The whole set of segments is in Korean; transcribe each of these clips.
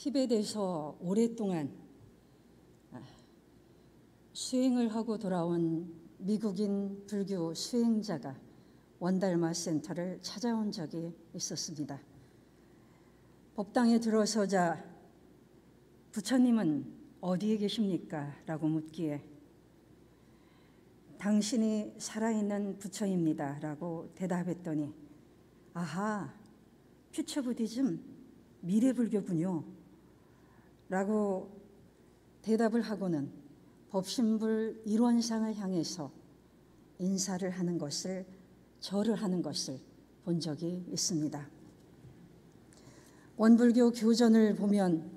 티벳에서 오랫동안 수행을 하고 돌아온 미국인 불교 수행자가 원달마 센터를 찾아온 적이 있었습니다. 법당에 들어서자 부처님은 어디에 계십니까? 라고 묻기에 당신이 살아있는 부처입니다 라고 대답했더니 아하, 퓨처 부디즘, 미래불교군요 라고 대답을 하고는 법신불 일원상을 향해서 인사를 하는 것을, 절을 하는 것을 본 적이 있습니다. 원불교 교전을 보면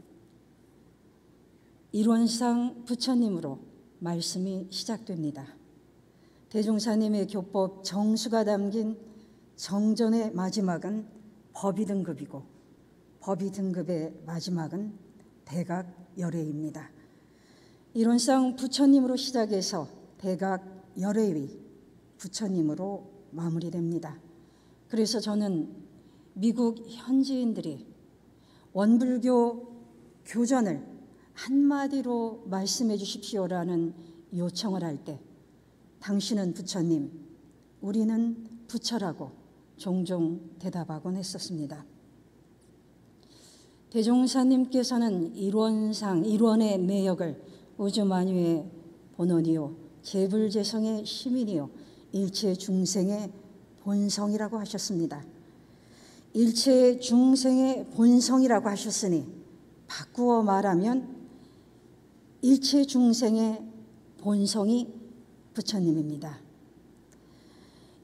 일원상 부처님으로 말씀이 시작됩니다. 대종사님의 교법 정수가 담긴 정전의 마지막은 법의 등급이고 법의 등급의 마지막은 대각열애입니다. 일원상 부처님으로 시작해서 대각열애의 부처님으로 마무리됩니다. 그래서 저는 미국 현지인들이 원불교 교전을 한마디로 말씀해 주십시오라는 요청을 할 때 당신은 부처님, 우리는 부처라고 종종 대답하곤 했었습니다. 대종사님께서는 일원의 내역을 우주만유의 본원이요 재불재성의 시민이요 일체 중생의 본성이라고 하셨습니다. 일체 중생의 본성이라고 하셨으니 바꾸어 말하면 일체 중생의 본성이 부처님입니다.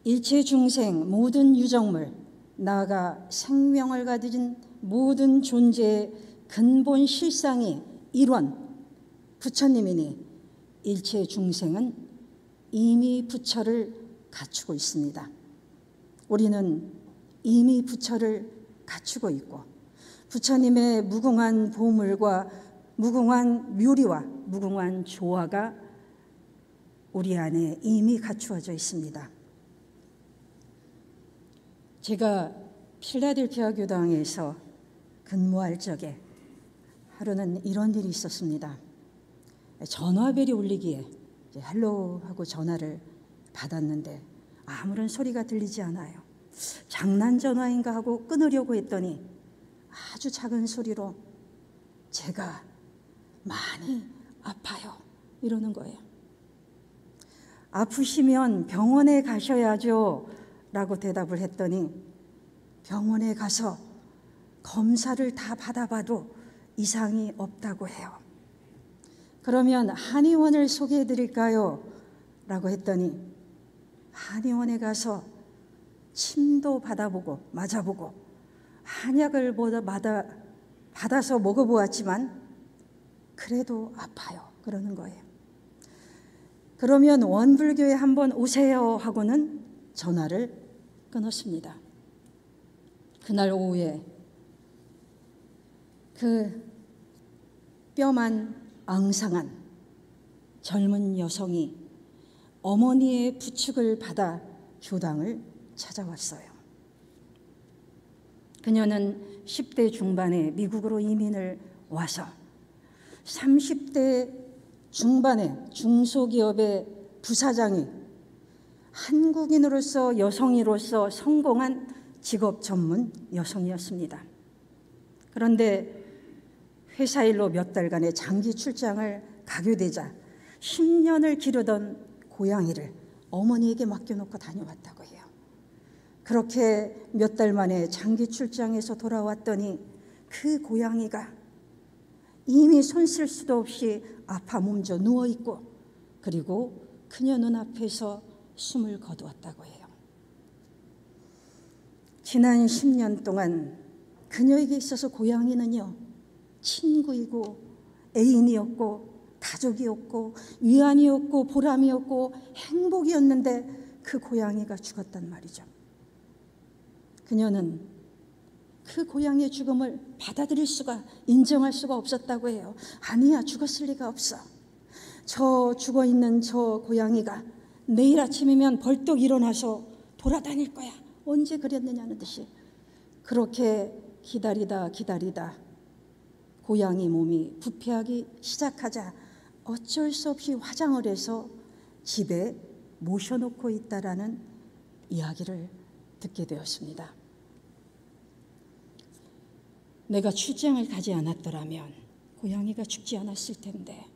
일체 중생 모든 유정물, 나아가 생명을 가진 모든 존재의 근본 실상이 일원 부처님이니 일체 중생은 이미 부처를 갖추고 있습니다. 우리는 이미 부처를 갖추고 있고 부처님의 무궁한 보물과 무궁한 묘리와 무궁한 조화가 우리 안에 이미 갖추어져 있습니다. 제가 필라델피아 교당에서 근무할 적에 하루는 이런 일이 있었습니다. 전화벨이 울리기에 헬로 하고 전화를 받았는데 아무런 소리가 들리지 않아요. 장난 전화인가 하고 끊으려고 했더니 아주 작은 소리로 제가 많이 아파요 이러는 거예요. 아프시면 병원에 가셔야죠 라고 대답을 했더니 병원에 가서 검사를 다 받아봐도 이상이 없다고 해요. 그러면 한의원을 소개해 드릴까요? 라고 했더니 한의원에 가서 침도 받아보고 맞아보고 한약을 받아서 먹어보았지만 그래도 아파요 그러는 거예요. 그러면 원불교에 한번 오세요 하고는 전화를 끊었습니다. 그날 오후에 그 뼈만 앙상한 젊은 여성이 어머니의 부축을 받아 교당을 찾아왔어요. 그녀는 10대 중반에 미국으로 이민을 와서 30대 중반에 중소기업의 부사장이 한국인으로서 여성으로서 성공한 직업 전문 여성이었습니다. 그런데 회사 일로 몇 달간의 장기 출장을 가게 되자 10년을 기르던 고양이를 어머니에게 맡겨놓고 다녀왔다고 해요. 그렇게 몇 달 만에 장기 출장에서 돌아왔더니 그 고양이가 이미 손 쓸 수도 없이 아파 몸져 누워있고 그리고 그녀 눈앞에서 숨을 거두었다고 해요. 지난 10년 동안 그녀에게 있어서 고양이는요 친구이고 애인이었고 가족이었고 위안이었고 보람이었고 행복이었는데 그 고양이가 죽었단 말이죠. 그녀는 그 고양이의 죽음을 받아들일 수가, 인정할 수가 없었다고 해요. 아니야, 죽었을 리가 없어. 저 죽어있는 저 고양이가 내일 아침이면 벌떡 일어나서 돌아다닐 거야. 언제 그랬느냐는 듯이 그렇게 기다리다 고양이 몸이 부패하기 시작하자 어쩔 수 없이 화장을 해서 집에 모셔놓고 있다라는 이야기를 듣게 되었습니다. 내가 출장을 가지 않았더라면 고양이가 죽지 않았을 텐데,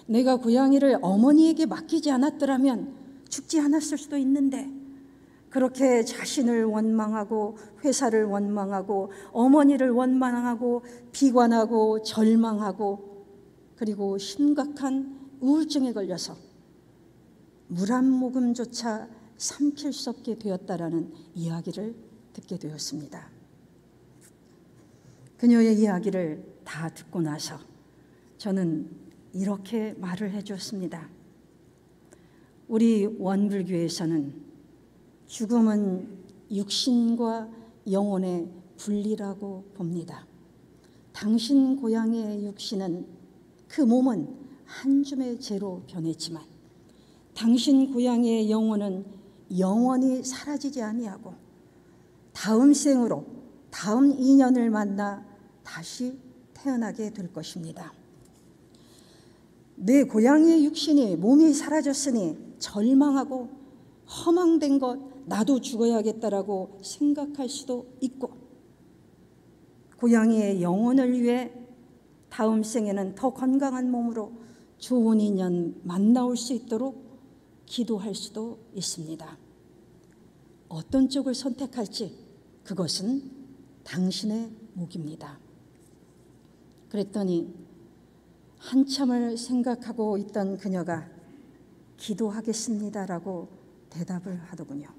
내가 고양이를 어머니에게 맡기지 않았더라면 죽지 않았을 수도 있는데, 그렇게 자신을 원망하고 회사를 원망하고 어머니를 원망하고 비관하고 절망하고 그리고 심각한 우울증에 걸려서 물 한 모금조차 삼킬 수 없게 되었다라는 이야기를 듣게 되었습니다. 그녀의 이야기를 다 듣고 나서 저는 이렇게 말을 해줬습니다. 우리 원불교에서는 죽음은 육신과 영혼의 분리라고 봅니다. 당신 고향의 육신은, 그 몸은 한 줌의 재로 변했지만 당신 고향의 영혼은 영원히 사라지지 아니하고 다음 생으로 다음 인연을 만나 다시 태어나게 될 것입니다. 내 고향의 육신이, 몸이 사라졌으니 절망하고 허망된 것, 나도 죽어야겠다라고 생각할 수도 있고, 고양이의 영혼을 위해 다음 생에는 더 건강한 몸으로 좋은 인연 만나올 수 있도록 기도할 수도 있습니다. 어떤 쪽을 선택할지 그것은 당신의 몫입니다. 그랬더니 한참을 생각하고 있던 그녀가 기도하겠습니다라고 대답을 하더군요.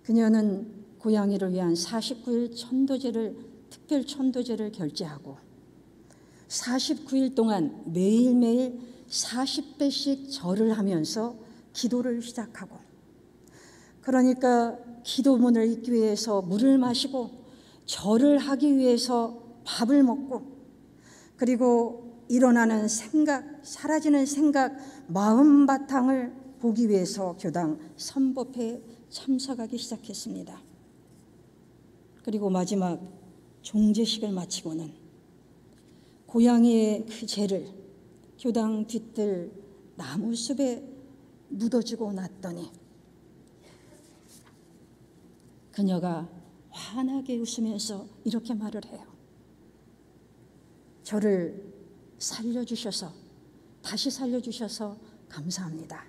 그녀는 고양이를 위한 49일 천도제를, 특별 천도제를 결제하고 49일 동안 매일매일 40배씩 절을 하면서 기도를 시작하고, 그러니까 기도문을 읽기 위해서 물을 마시고 절을 하기 위해서 밥을 먹고, 그리고 일어나는 생각, 사라지는 생각, 마음 바탕을 보기 위해서 교당 선법회에 참석하기 시작했습니다. 그리고 마지막 종제식을 마치고는 고양이의 그 죄를 교당 뒤뜰 나무숲에 묻어주고 났더니 그녀가 환하게 웃으면서 이렇게 말을 해요. 저를 살려주셔서, 다시 살려주셔서 감사합니다.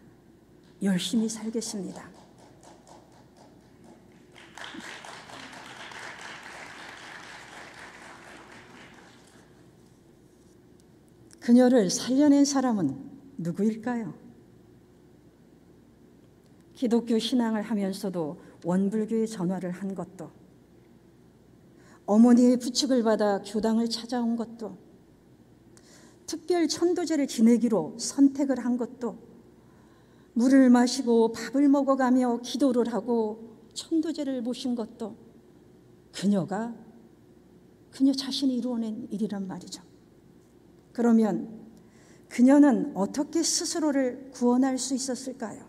열심히 살겠습니다. 그녀를 살려낸 사람은 누구일까요? 기독교 신앙을 하면서도 원불교에 전화를 한 것도, 어머니의 부축을 받아 교당을 찾아온 것도, 특별 천도제를 지내기로 선택을 한 것도, 물을 마시고 밥을 먹어가며 기도를 하고 천도제를 모신 것도 그녀 자신이 이루어낸 일이란 말이죠. 그러면 그녀는 어떻게 스스로를 구원할 수 있었을까요?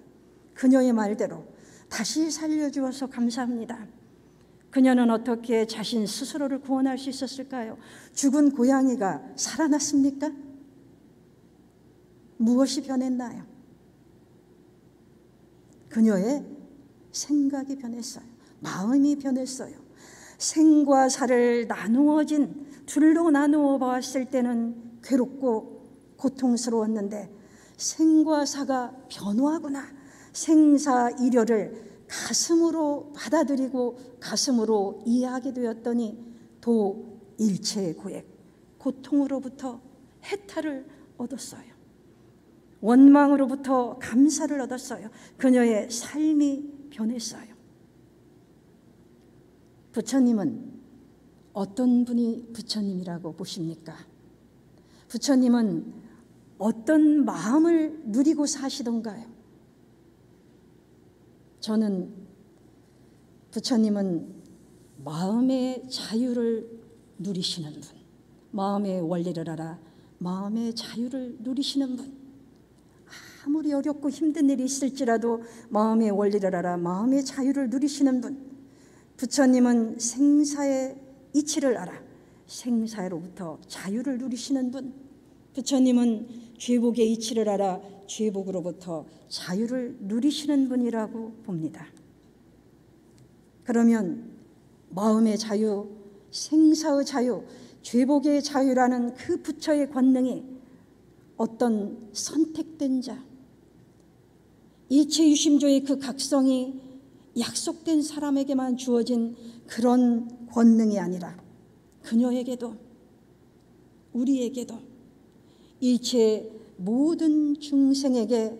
그녀의 말대로 다시 살려주어서 감사합니다. 그녀는 어떻게 자신 스스로를 구원할 수 있었을까요? 죽은 고양이가 살아났습니까? 무엇이 변했나요? 그녀의 생각이 변했어요. 마음이 변했어요. 생과 사를 둘로 나누어 보았을 때는 괴롭고 고통스러웠는데, 생과 사가 변화하구나, 생사이려를 가슴으로 받아들이고 가슴으로 이해하게 되었더니 도일체의 고액, 고통으로부터 해탈을 얻었어요. 원망으로부터 감사를 얻었어요. 그녀의 삶이 변했어요. 부처님은 어떤 분이 부처님이라고 보십니까? 부처님은 어떤 마음을 누리고 사시던가요? 저는 부처님은 마음의 자유를 누리시는 분, 마음의 원리를 알아 마음의 자유를 누리시는 분, 아무리 어렵고 힘든 일이 있을지라도 마음의 원리를 알아 마음의 자유를 누리시는 분, 부처님은 생사의 이치를 알아 생사로부터 자유를 누리시는 분, 부처님은 죄복의 이치를 알아 죄복으로부터 자유를 누리시는 분이라고 봅니다. 그러면 마음의 자유, 생사의 자유, 죄복의 자유라는 그 부처의 권능이 어떤 선택된 자, 일체유심조의 그 각성이 약속된 사람에게만 주어진 그런 권능이 아니라 그녀에게도, 우리에게도, 일체 모든 중생에게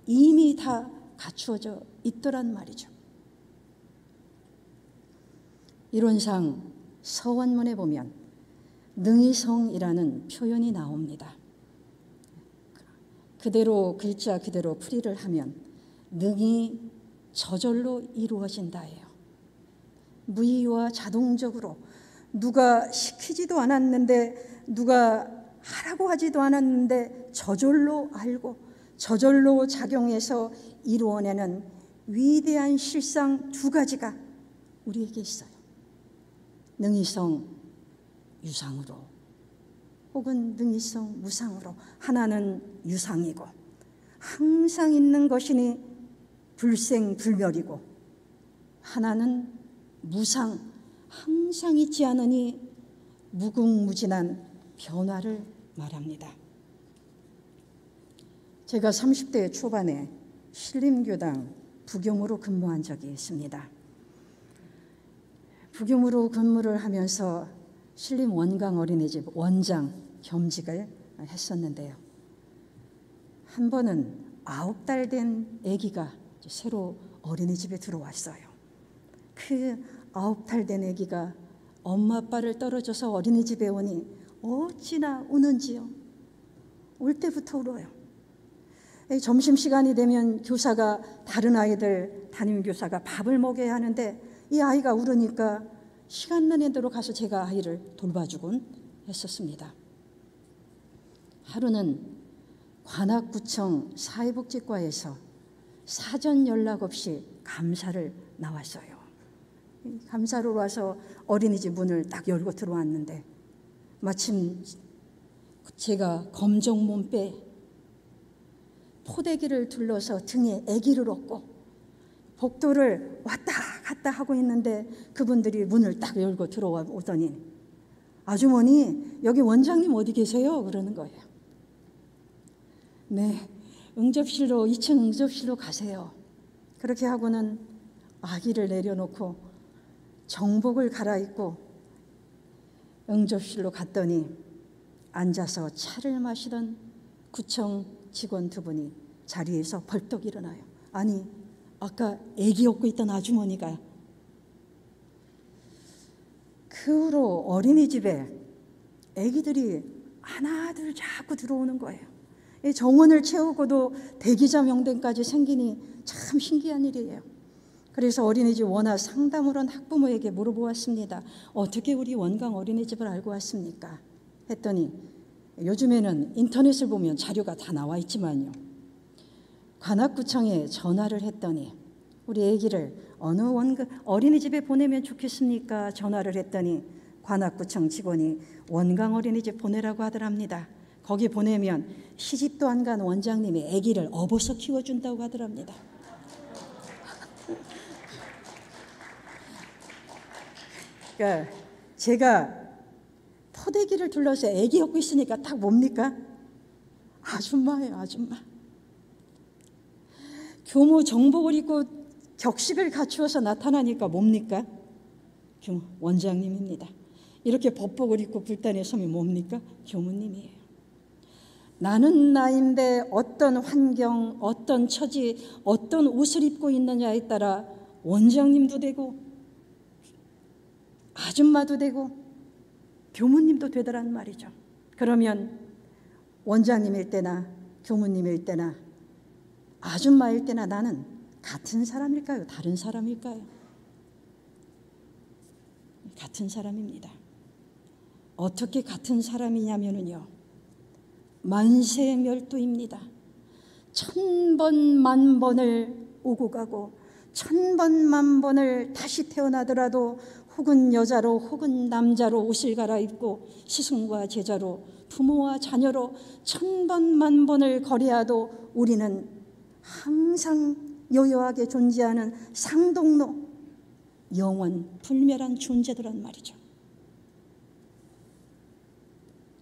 이미 다 갖추어져 있더란 말이죠. 이론상 서원문에 보면 능이성이라는 표현이 나옵니다. 그대로 글자 그대로 풀이를 하면 능이 저절로 이루어진다예요. 무의와 자동적으로 누가 시키지도 않았는데, 누가 하라고 하지도 않았는데 저절로 알고 저절로 작용해서 이루어내는 위대한 실상 두 가지가 우리에게 있어요. 능이성 유상으로, 혹은 능이성 무상으로. 하나는 유상이고 항상 있는 것이니 불생불멸이고, 하나는 무상, 항상 있지 않으니 무궁무진한 변화를 말합니다. 제가 30대 초반에 신림교당 부경으로 근무한 적이 있습니다. 부경으로 근무를 하면서 신림 원강 어린이집 원장 겸직을 했었는데요. 한 번은 9달 된 아기가 새로 어린이집에 들어왔어요. 그 9달 된 아기가 엄마 아빠를 떨어져서 어린이집에 오니 어찌나 우는지요. 올 때부터 울어요. 점심시간이 되면 교사가, 다른 아이들 담임교사가 밥을 먹여야 하는데 이 아이가 울으니까 시간 나는 대로 가서 제가 아이를 돌봐주곤 했었습니다. 하루는 관악구청 사회복지과에서 사전 연락 없이 감사를 나왔어요. 감사로 와서 어린이집 문을 딱 열고 들어왔는데 마침 제가 검정 몸빼 포대기를 둘러서 등에 아기를 업고 복도를 왔다 갔다 하고 있는데 그분들이 문을 딱 열고 들어오더니 아주머니 여기 원장님 어디 계세요? 그러는 거예요. 네, 응접실로 2층 응접실로 가세요. 그렇게 하고는 아기를 내려놓고 정복을 갈아입고 응접실로 갔더니 앉아서 차를 마시던 구청 직원 두 분이 자리에서 벌떡 일어나요. 아니, 아까 아기 업고 있던 아주머니가. 그 후로 어린이집에 아기들이 하나둘 자꾸 들어오는 거예요. 정원을 채우고도 대기자 명단까지 생기니 참 신기한 일이에요. 그래서 어린이집 원화 상담을 한 학부모에게 물어보았습니다. 어떻게 우리 원강 어린이집을 알고 왔습니까? 했더니 요즘에는 인터넷을 보면 자료가 다 나와 있지만요. 관악구청에 전화를 했더니 우리 아기를 어느 어린이집에 보내면 좋겠습니까? 전화를 했더니 관악구청 직원이 원강 어린이집 보내라고 하더랍니다. 거기 보내면 시집도 안 간 원장님이 아기를 업어서 키워준다고 하더랍니다. 그러니까 제가 포대기를 둘러서 아기 업고 있으니까 딱 뭡니까? 아줌마예요, 아줌마. 교무 정복을 입고 격식을 갖추어서 나타나니까 뭡니까? 원장님입니다. 이렇게 법복을 입고 불단에 서면 뭡니까? 교무님이에요. 나는 나인데 어떤 환경, 어떤 처지, 어떤 옷을 입고 있느냐에 따라 원장님도 되고 아줌마도 되고 교무님도 되더란 말이죠. 그러면 원장님일 때나 교무님일 때나 아줌마일 때나 나는 같은 사람일까요? 다른 사람일까요? 같은 사람입니다. 어떻게 같은 사람이냐면요, 만세멸도입니다. 1000번 만번을 오고 가고 1000번 만번을 다시 태어나더라도 혹은 여자로 혹은 남자로 옷을 갈아입고 스승과 제자로 부모와 자녀로 천번 만번을 거래하도 우리는 항상 여여하게 존재하는 상동로, 영원 불멸한 존재들란 말이죠.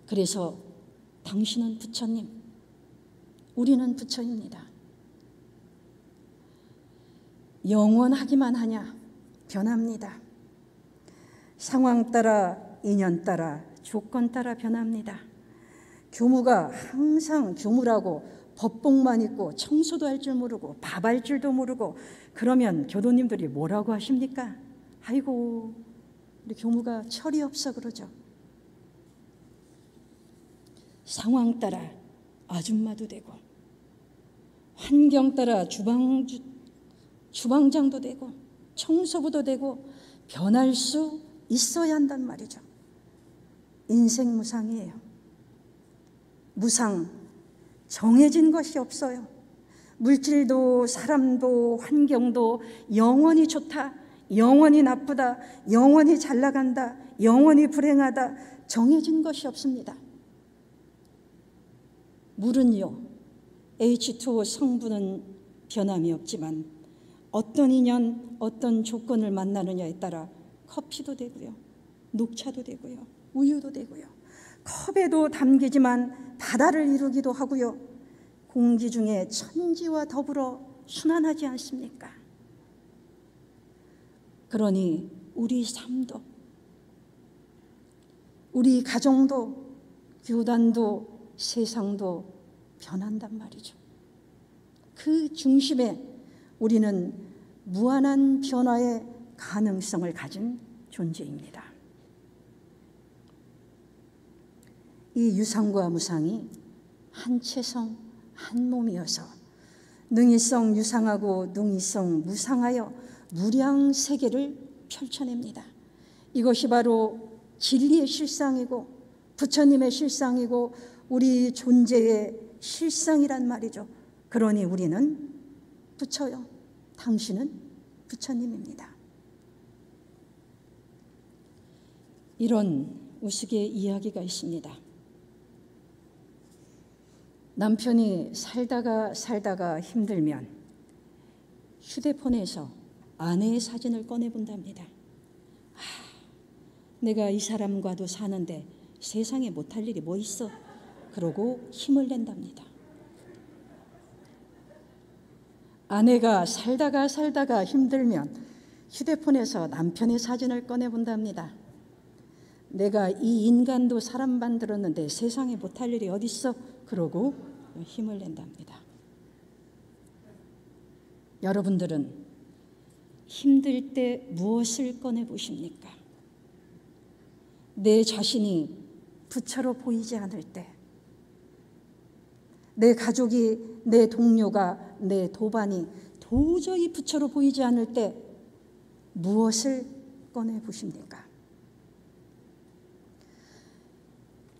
그래서 당신은 부처님, 우리는 부처입니다. 영원하기만 하냐? 변합니다. 상황 따라, 인연 따라, 조건 따라 변합니다. 교무가 항상 교무라고 법복만 입고 청소도 할 줄 모르고 밥 할 줄도 모르고 그러면 교도님들이 뭐라고 하십니까? 아이고, 우리 교무가 철이 없어 그러죠. 상황 따라 아줌마도 되고 환경 따라 주방장도 되고 청소부도 되고 변할 수 있어야 한단 말이죠. 인생 무상이에요. 무상, 정해진 것이 없어요. 물질도 사람도 환경도 영원히 좋다, 영원히 나쁘다, 영원히 잘 나간다, 영원히 불행하다, 정해진 것이 없습니다. 물은요, H2O 성분은 변함이 없지만 어떤 인연, 어떤 조건을 만나느냐에 따라 커피도 되고요, 녹차도 되고요, 우유도 되고요, 컵에도 담기지만 바다를 이루기도 하고요, 공기 중에 천지와 더불어 순환하지 않습니까? 그러니 우리 삶도, 우리 가정도, 교단도, 세상도 변한단 말이죠. 그 중심에 우리는 무한한 변화의 가능성을 가진 존재입니다. 이 유상과 무상이 한 체성 한 몸이어서 능이성 유상하고 능이성 무상하여 무량 세계를 펼쳐냅니다. 이것이 바로 진리의 실상이고 부처님의 실상이고 우리 존재의 실상이란 말이죠. 그러니 우리는 부처요, 당신은 부처님입니다. 이런 우스개 이야기가 있습니다. 남편이 살다가 힘들면 휴대폰에서 아내의 사진을 꺼내본답니다. 내가 이 사람과도 사는데 세상에 못할 일이 뭐 있어? 그러고 힘을 낸답니다. 아내가 살다가 힘들면 휴대폰에서 남편의 사진을 꺼내본답니다. 내가 이 인간도 사람 만들었는데 세상에 못할 일이 어딨어? 그러고 힘을 낸답니다. 여러분들은 힘들 때 무엇을 꺼내보십니까? 내 자신이 부처로 보이지 않을 때, 내 가족이, 내 동료가, 내 도반이 도저히 부처로 보이지 않을 때 무엇을 꺼내보십니까?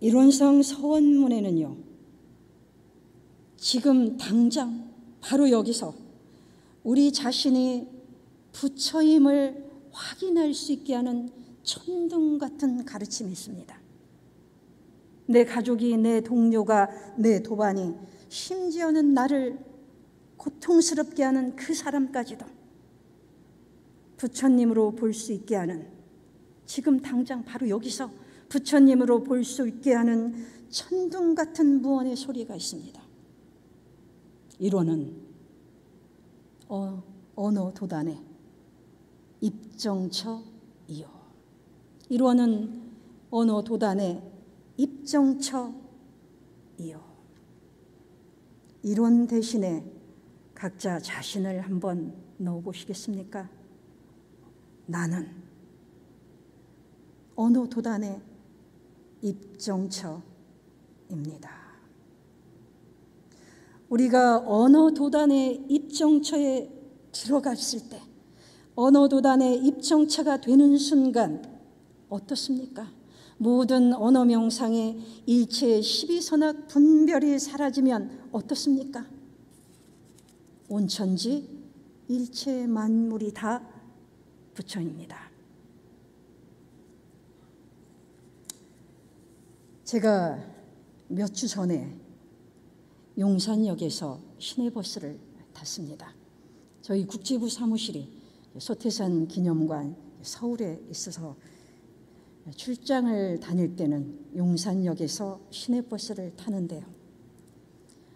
일원성 서원문에는요, 지금 당장 바로 여기서 우리 자신이 부처임을 확인할 수 있게 하는 천둥 같은 가르침이 있습니다. 내 가족이, 내 동료가, 내 도반이, 심지어는 나를 고통스럽게 하는 그 사람까지도 부처님으로 볼 수 있게 하는, 지금 당장 바로 여기서 부처님으로 볼 수 있게 하는 천둥 같은 무언의 소리가 있습니다. 이로는 언어 도단의 입정처이요. 이로는 언어 도단의 입정처이요. 이론 대신에 각자 자신을 한번 넣어보시겠습니까? 나는 언어 도단의 입정처입니다. 우리가 언어 도단의 입정처에 들어갔을 때, 언어 도단의 입정처가 되는 순간 어떻습니까? 모든 언어 명상의 일체 12선악 분별이 사라지면 어떻습니까? 온천지 일체 만물이 다 부처입니다. 제가 몇 주 전에 용산역에서 시내버스를 탔습니다. 저희 국제부 사무실이 소태산 기념관 서울에 있어서 출장을 다닐 때는 용산역에서 시내버스를 타는데요.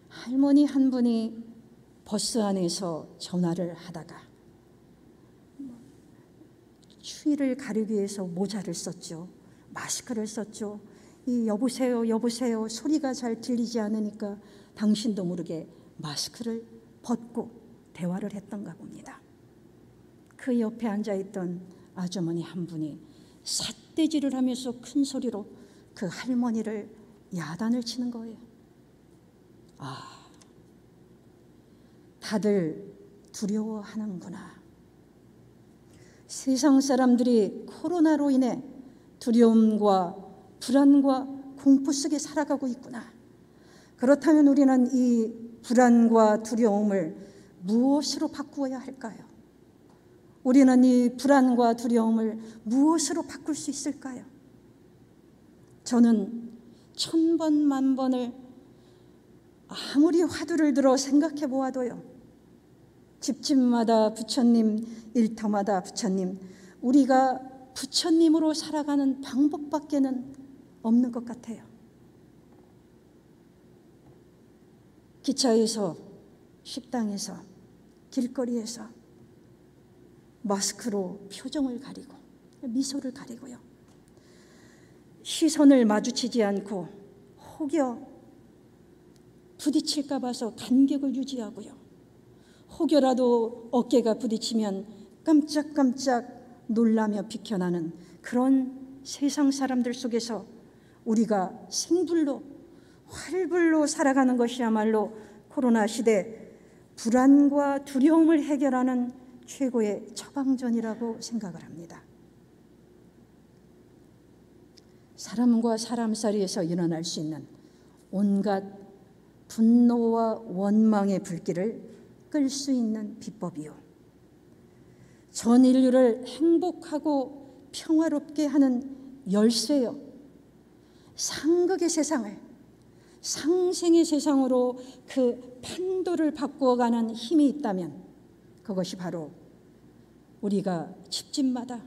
할머니 한 분이 버스 안에서 전화를 하다가 추위를 가리기 위해서 모자를 썼죠. 마스크를 썼죠. 이 여보세요, 여보세요 소리가 잘 들리지 않으니까 당신도 모르게 마스크를 벗고 대화를 했던가 봅니다. 그 옆에 앉아있던 아주머니 한 분이 삿대질을 하면서 큰 소리로 그 할머니를 야단을 치는 거예요. 다들 두려워하는구나. 세상 사람들이 코로나로 인해 두려움과 불안과 공포 속에 살아가고 있구나. 그렇다면 우리는 이 불안과 두려움을 무엇으로 바꾸어야 할까요? 우리는 이 불안과 두려움을 무엇으로 바꿀 수 있을까요? 저는 1000번 만번을 아무리 화두를 들어 생각해 보아도요, 집집마다 부처님, 일터마다 부처님, 우리가 부처님으로 살아가는 방법밖에는 없는 것 같아요. 기차에서, 식당에서, 길거리에서 마스크로 표정을 가리고 미소를 가리고요, 시선을 마주치지 않고 혹여 부딪힐까 봐서 간격을 유지하고요, 혹여라도 어깨가 부딪히면 깜짝깜짝 놀라며 비켜나는 그런 세상 사람들 속에서 우리가 생불로 활불로 살아가는 것이야말로 코로나 시대 불안과 두려움을 해결하는 최고의 처방전이라고 생각을 합니다. 사람과 사람 사이에서 일어날 수 있는 온갖 분노와 원망의 불길을 끌 수 있는 비법이요, 전 인류를 행복하고 평화롭게 하는 열쇠요, 상극의 세상을 상생의 세상으로 그 판도를 바꾸어가는 힘이 있다면 그것이 바로 우리가 집집마다,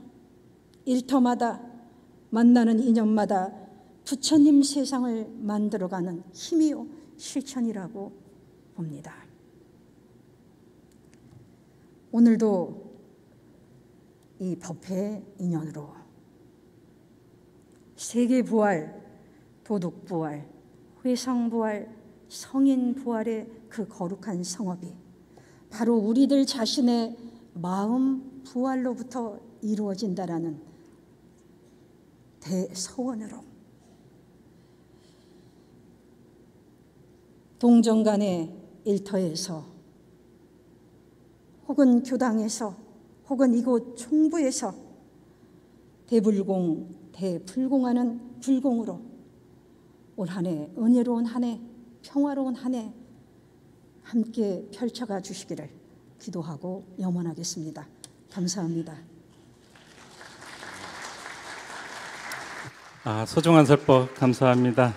일터마다, 만나는 인연마다 부처님 세상을 만들어가는 힘이요 실천이라고 봅니다. 오늘도 이 법회의 인연으로 세계부활, 도덕부활, 회상부활, 성인부활의 그 거룩한 성업이 바로 우리들 자신의 마음 부활로부터 이루어진다라는 대서원으로 동정간의 일터에서 혹은 교당에서 혹은 이곳 총부에서 대불공, 대불공하는 불공으로 올 한 해 은혜로운 한 해, 평화로운 한 해 함께 펼쳐가 주시기를 기도하고 염원하겠습니다. 감사합니다. 소중한 설법 감사합니다.